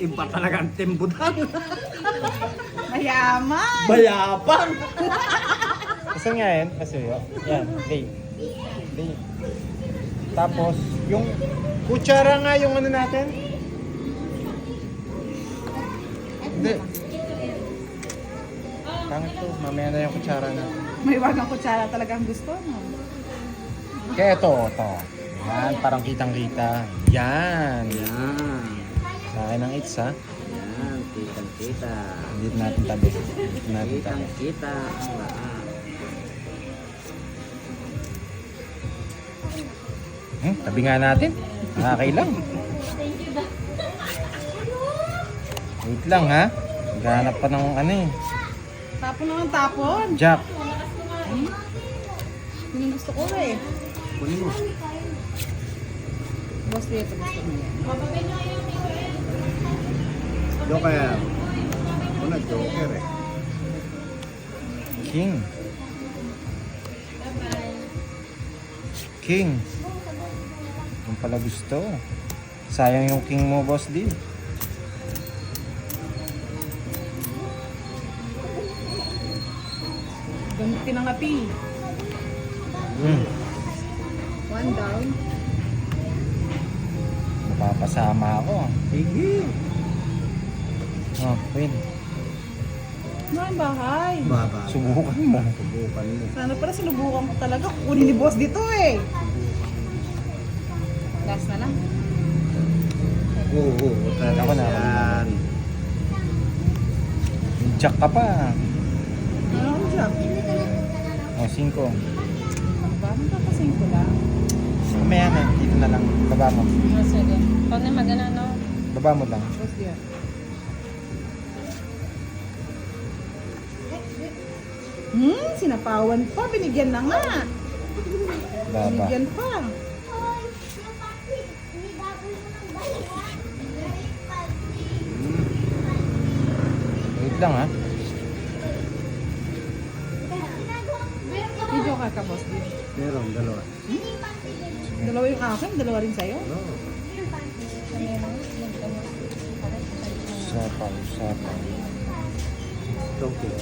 Iba talaga ang timbudan. Mayaman. Bayabang. Gusto nga yan? Kasi yan, day. Day. Tapos, yung kutsara nga yung ano natin. Hindi. Pangit to, mamaya na yung kutsara na. May wagang kutsara talagang gusto, no? Kaya ito. Yan, parang kitang-kita. Yan. Yan. Sa akin ang its, ha? Yan, kitang-kita. Dito natin tabi. Dito natin tabi. Kitang-kita ang lahat. Tabi nga natin. Nakakailang. Wait lang, ha? Naghahanap pa ng ano eh. Tapon naman tapon. Jack. Yun yung gusto ko eh. Kunin mo. Boss dito gusto mo yan. Joker. Una, Joker eh. King. King. Yung pala gusto. Sayang yung king mo, boss D. Ganun tinangapi. One down. Mapapasama ako. Sige. Oh, win. Mga bahay. Baba. Subukan mo. Subukan mo. Sana pala sinubukan ko talaga. Kunin ni boss dito eh. Last na lang. Oo. Ako na. Yan. Jack ka pa. Ano ang job? Oh, 5. Ba? Magkakasing ko lang. Mamaya na. Dito na lang. Baba mo. Sige. Paano magana no? Baba mo lang. Boss yan. Sinapawan pa. Binigyan na nga. Baba. Binigyan pa. Wait lang, ha? Video ka boss. Meron, dalawa. Dalawa yung akin. Dalawa rin sa'yo. Oo. Usapan. Joker.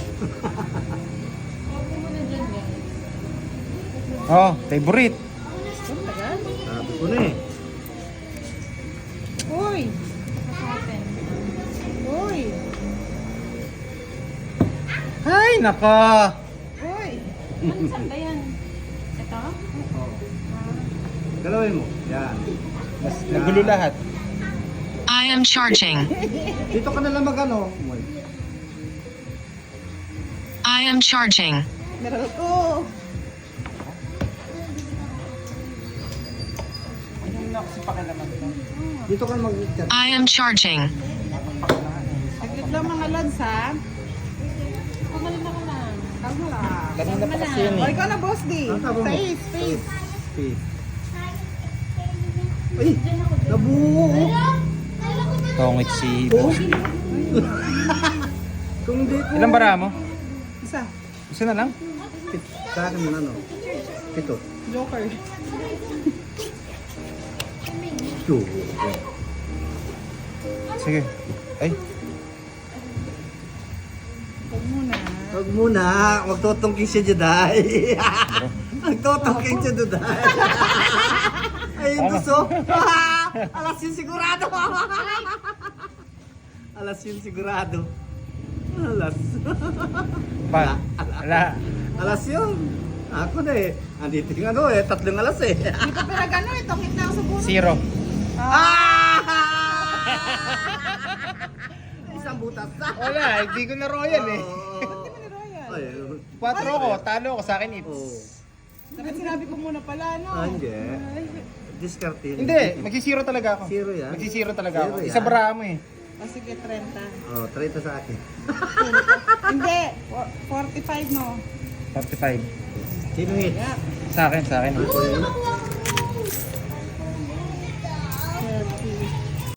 Oh, favorite. Ang tagal. Sabi ko na eh. Uy! Uy! Ay, naka. Uy! Saan ba yan? Ito? Galawin mo. Yan. Mas nagulo lahat. I am charging. Dito ka na lang mag-ano. I am charging. Meron ko! Dito ka mag-chat. I am charging. Saglit lang mga lads ha. Kumalima ka lang. Kalma lang. Kanina pa kasi yun O eh. ikaw na boss D. Ang tabo mo. Face, face. Speed. Ay! Nabuo! Tongit si boss. Kung hindi ko... Ilang bara mo? Isa. Isa na lang? Sa akin mo na, no? Ito. Joker. Joker. Sige. Ay, Huwag muna. Huwag muna. Magtutungking siya Juday. Magtutungking siya Juday. Ay, gusto. Alas yun sigurado. Alas yun sigurado. Alas. pa. Ala. Alas yun. Ako na eh. Andito yung ano eh. 3 alas eh. Hindi pa pala gano'n eh. Tongit na ako sa bunot. 0. Ah! Isang butas na. Wala, hindi ko na royal eh. Hindi mo ni Royal. Ay, 4 ko, talo ko sa akin oh. it's. Dapat sinabi ko muna pala, no? Hindi. Discarding. Hindi, magsisiro talaga ako. Zero yan? Magsisiro talaga ako. Zero yan? Isa bara mo eh. O sige, 30. Oh, 30 sa akin. Hindi, 45 no? 45. Sino hit? Yeah. Sa akin. Ano po yun?